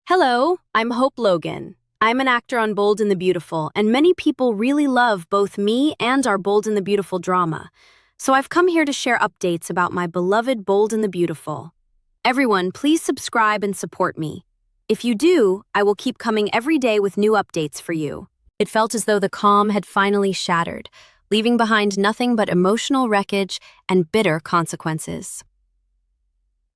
Hello, I'm Hope Logan. I'm an actor on Bold and the Beautiful, and many people really love both me and our Bold and the Beautiful drama. So I've come here to share updates about my beloved Bold and the Beautiful. Everyone, please subscribe and support me. If you do, I will keep coming every day with new updates for you. It felt as though the calm had finally shattered, leaving behind nothing but emotional wreckage and bitter consequences.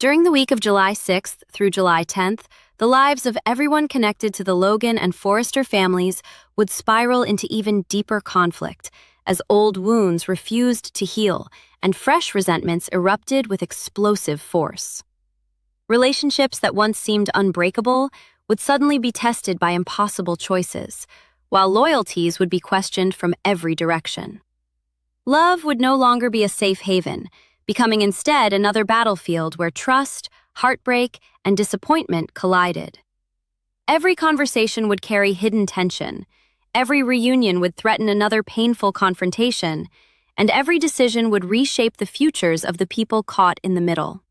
During the week of July 6th through July 10th, the lives of everyone connected to the Logan and Forrester families would spiral into even deeper conflict as old wounds refused to heal and fresh resentments erupted with explosive force. Relationships that once seemed unbreakable would suddenly be tested by impossible choices, while loyalties would be questioned from every direction. Love would no longer be a safe haven, becoming instead another battlefield where trust, heartbreak, and disappointment collided. Every conversation would carry hidden tension, every reunion would threaten another painful confrontation, and every decision would reshape the futures of the people caught in the middle.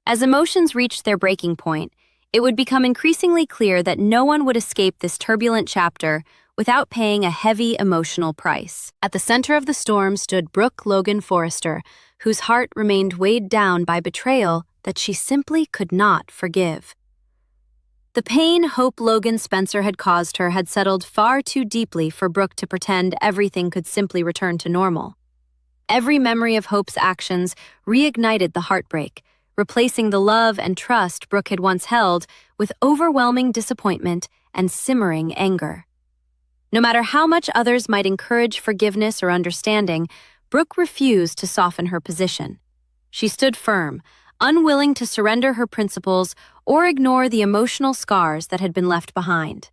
As emotions reached their breaking point, it would become increasingly clear that no one would escape this turbulent chapter without paying a heavy emotional price. At the center of the storm stood Brooke Logan Forrester, whose heart remained weighed down by betrayal that she simply could not forgive. The pain Hope Logan Spencer had caused her had settled far too deeply for Brooke to pretend everything could simply return to normal. Every memory of Hope's actions reignited the heartbreak, replacing the love and trust Brooke had once held with overwhelming disappointment and simmering anger. No matter how much others might encourage forgiveness or understanding, Brooke refused to soften her position. She stood firm, unwilling to surrender her principles or ignore the emotional scars that had been left behind.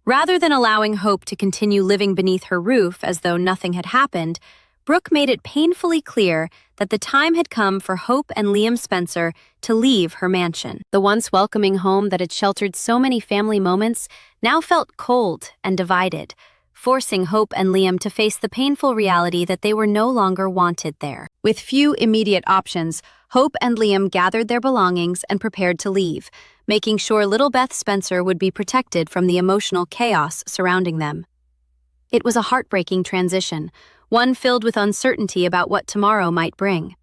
Rather than allowing Hope to continue living beneath her roof as though nothing had happened, Brooke made it painfully clear that the time had come for Hope and Liam Spencer to leave her mansion. The once welcoming home that had sheltered so many family moments now felt cold and divided, forcing Hope and Liam to face the painful reality that they were no longer wanted there. With few immediate options, Hope and Liam gathered their belongings and prepared to leave, making sure little Beth Spencer would be protected from the emotional chaos surrounding them. It was a heartbreaking transition, one filled with uncertainty about what tomorrow might bring.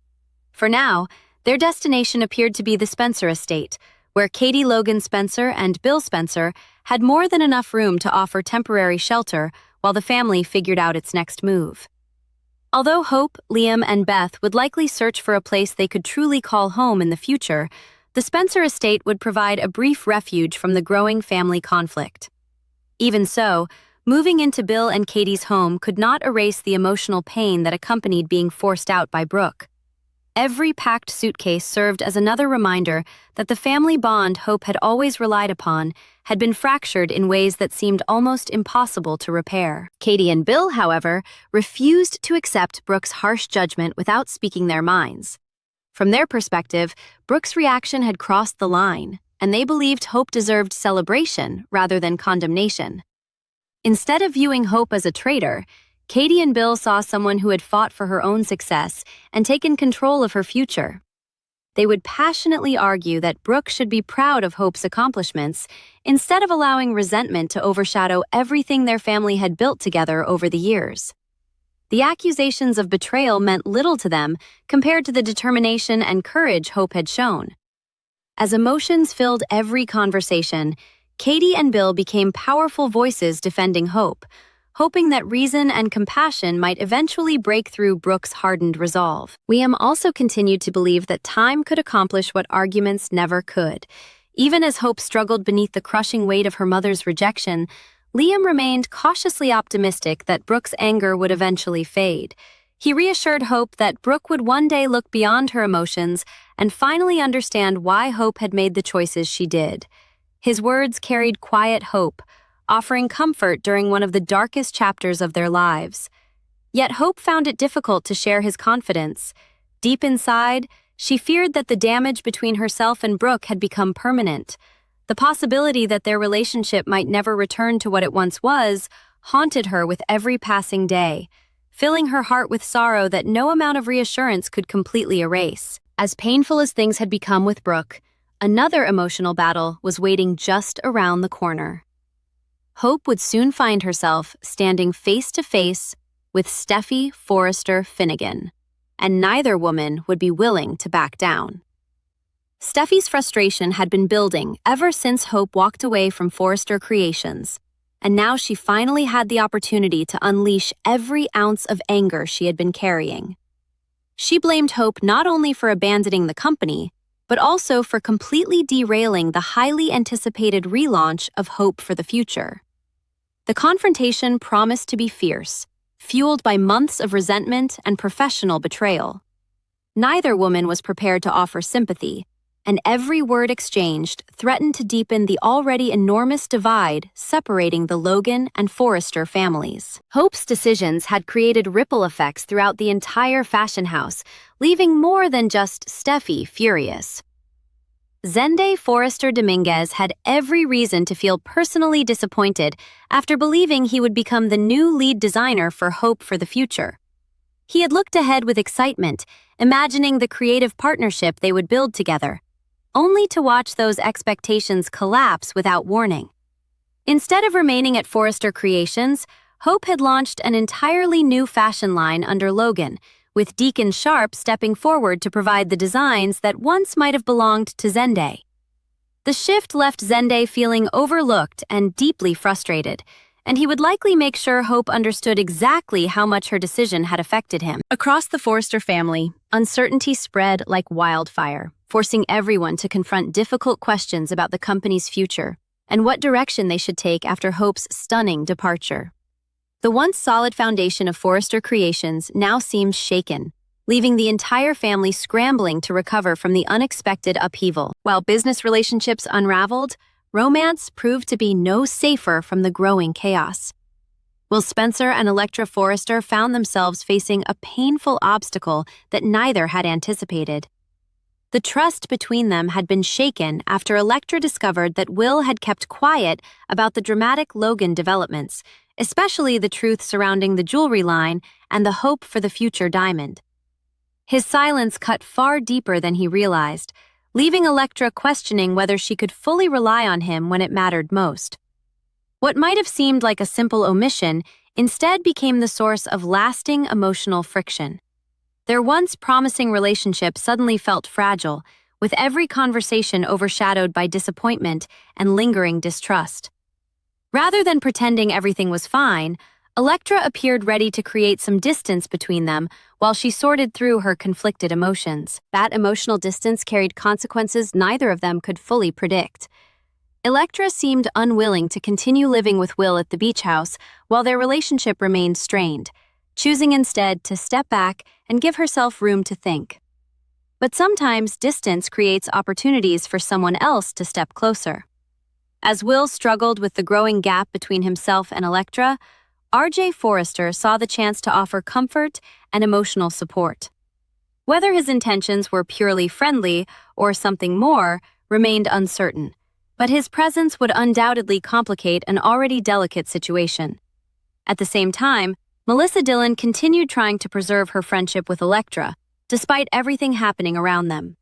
For now, their destination appeared to be the Spencer estate, where Katie Logan Spencer and Bill Spencer had more than enough room to offer temporary shelter while the family figured out its next move. Although Hope, Liam, and Beth would likely search for a place they could truly call home in the future, the Spencer estate would provide a brief refuge from the growing family conflict. Even so, moving into Bill and Katie's home could not erase the emotional pain that accompanied being forced out by Brooke. Every packed suitcase served as another reminder that the family bond Hope had always relied upon had been fractured in ways that seemed almost impossible to repair. Katie and Bill, however, refused to accept Brooke's harsh judgment without speaking their minds. From their perspective, Brooke's reaction had crossed the line, and they believed Hope deserved celebration rather than condemnation. Instead of viewing Hope as a traitor, Katie and Bill saw someone who had fought for her own success and taken control of her future. They would passionately argue that Brooke should be proud of Hope's accomplishments instead of allowing resentment to overshadow everything their family had built together over the years. The accusations of betrayal meant little to them compared to the determination and courage Hope had shown. As emotions filled every conversation, Katie and Bill became powerful voices defending Hope, hoping that reason and compassion might eventually break through Brooke's hardened resolve. Liam also continued to believe that time could accomplish what arguments never could. Even as Hope struggled beneath the crushing weight of her mother's rejection, Liam remained cautiously optimistic that Brooke's anger would eventually fade. He reassured Hope that Brooke would one day look beyond her emotions and finally understand why Hope had made the choices she did. His words carried quiet hope, offering comfort during one of the darkest chapters of their lives. Yet Hope found it difficult to share his confidence. Deep inside, she feared that the damage between herself and Brooke had become permanent. The possibility that their relationship might never return to what it once was haunted her with every passing day, filling her heart with sorrow that no amount of reassurance could completely erase. As painful as things had become with Brooke, Another emotional battle was waiting just around the corner. Hope would soon find herself standing face to face with Steffy Forrester Finnegan, and neither woman would be willing to back down. Steffy's frustration had been building ever since Hope walked away from Forrester Creations, and now she finally had the opportunity to unleash every ounce of anger she had been carrying. She blamed Hope not only for abandoning the company, but also for completely derailing the highly anticipated relaunch of Hope for the Future. The confrontation promised to be fierce, fueled by months of resentment and professional betrayal. Neither woman was prepared to offer sympathy, and every word exchanged threatened to deepen the already enormous divide separating the Logan and Forrester families. Hope's decisions had created ripple effects throughout the entire fashion house, leaving more than just Steffy furious. Zende Forrester Dominguez had every reason to feel personally disappointed after believing he would become the new lead designer for Hope for the Future. He had looked ahead with excitement, imagining the creative partnership they would build together, only to watch those expectations collapse without warning. Instead of remaining at Forrester Creations, Hope had launched an entirely new fashion line under Logan, with Deacon Sharp stepping forward to provide the designs that once might have belonged to Zende. The shift left Zende feeling overlooked and deeply frustrated, and he would likely make sure Hope understood exactly how much her decision had affected him. Across the Forrester family, uncertainty spread like wildfire, forcing everyone to confront difficult questions about the company's future and what direction they should take after Hope's stunning departure. The once solid foundation of Forrester Creations now seemed shaken, leaving the entire family scrambling to recover from the unexpected upheaval. While business relationships unraveled, romance proved to be no safer from the growing chaos. Will Spencer and Electra Forrester found themselves facing a painful obstacle that neither had anticipated. The trust between them had been shaken after Electra discovered that Will had kept quiet about the dramatic Logan developments, especially the truth surrounding the jewelry line and the Hope for the Future diamond. His silence cut far deeper than he realized, leaving Electra questioning whether she could fully rely on him when it mattered most. What might have seemed like a simple omission instead became the source of lasting emotional friction. Their once promising relationship suddenly felt fragile, with every conversation overshadowed by disappointment and lingering distrust. Rather than pretending everything was fine, Electra appeared ready to create some distance between them while she sorted through her conflicted emotions. That emotional distance carried consequences neither of them could fully predict. Electra seemed unwilling to continue living with Will at the beach house while their relationship remained strained, choosing instead to step back and give herself room to think. But sometimes distance creates opportunities for someone else to step closer. As Will struggled with the growing gap between himself and Electra, R.J. Forrester saw the chance to offer comfort and emotional support. Whether his intentions were purely friendly or something more remained uncertain, but his presence would undoubtedly complicate an already delicate situation. At the same time, Melissa Dillon continued trying to preserve her friendship with Electra, despite everything happening around them.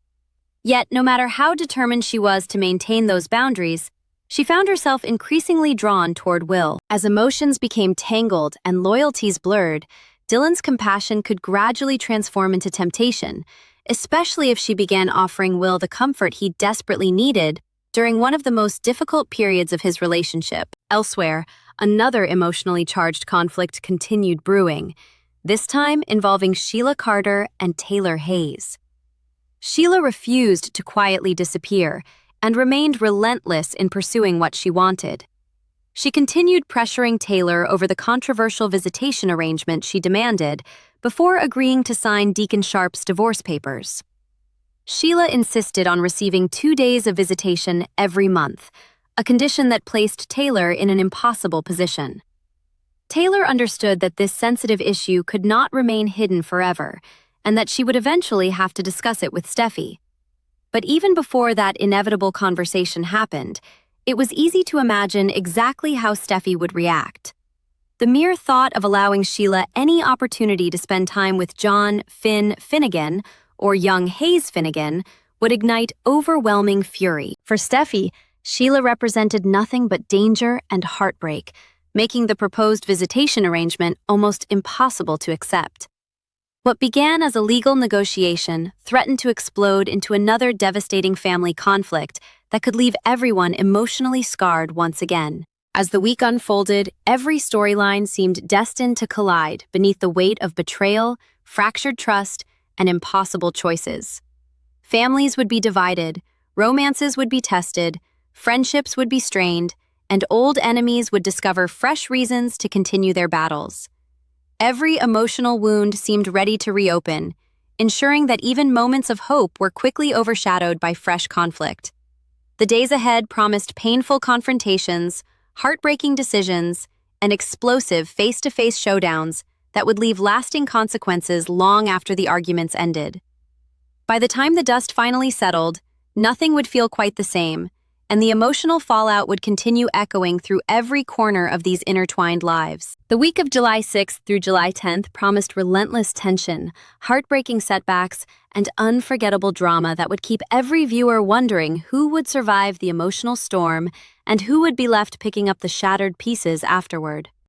Yet, no matter how determined she was to maintain those boundaries, she found herself increasingly drawn toward Will. As emotions became tangled and loyalties blurred, Dillon's compassion could gradually transform into temptation, especially if she began offering Will the comfort he desperately needed during one of the most difficult periods of his relationship. Elsewhere, another emotionally charged conflict continued brewing, this time involving Sheila Carter and Taylor Hayes. Sheila refused to quietly disappear and remained relentless in pursuing what she wanted. She continued pressuring Taylor over the controversial visitation arrangement she demanded before agreeing to sign Deacon Sharp's divorce papers. Sheila insisted on receiving 2 days of visitation every month, a condition that placed Taylor in an impossible position. Taylor understood that this sensitive issue could not remain hidden forever, and that she would eventually have to discuss it with Steffy. But even before that inevitable conversation happened, it was easy to imagine exactly how Steffy would react. The mere thought of allowing Sheila any opportunity to spend time with John Finnegan, or young Hayes Finnegan, would ignite overwhelming fury. For Steffy, Sheila represented nothing but danger and heartbreak, making the proposed visitation arrangement almost impossible to accept. What began as a legal negotiation threatened to explode into another devastating family conflict that could leave everyone emotionally scarred once again. As the week unfolded, every storyline seemed destined to collide beneath the weight of betrayal, fractured trust, and impossible choices. Families would be divided, romances would be tested, friendships would be strained, and old enemies would discover fresh reasons to continue their battles. Every emotional wound seemed ready to reopen, ensuring that even moments of hope were quickly overshadowed by fresh conflict. The days ahead promised painful confrontations, heartbreaking decisions, and explosive face-to-face showdowns that would leave lasting consequences long after the arguments ended. By the time the dust finally settled, nothing would feel quite the same, and the emotional fallout would continue echoing through every corner of these intertwined lives. The week of July 6th through July 10th promised relentless tension, heartbreaking setbacks, and unforgettable drama that would keep every viewer wondering who would survive the emotional storm and who would be left picking up the shattered pieces afterward.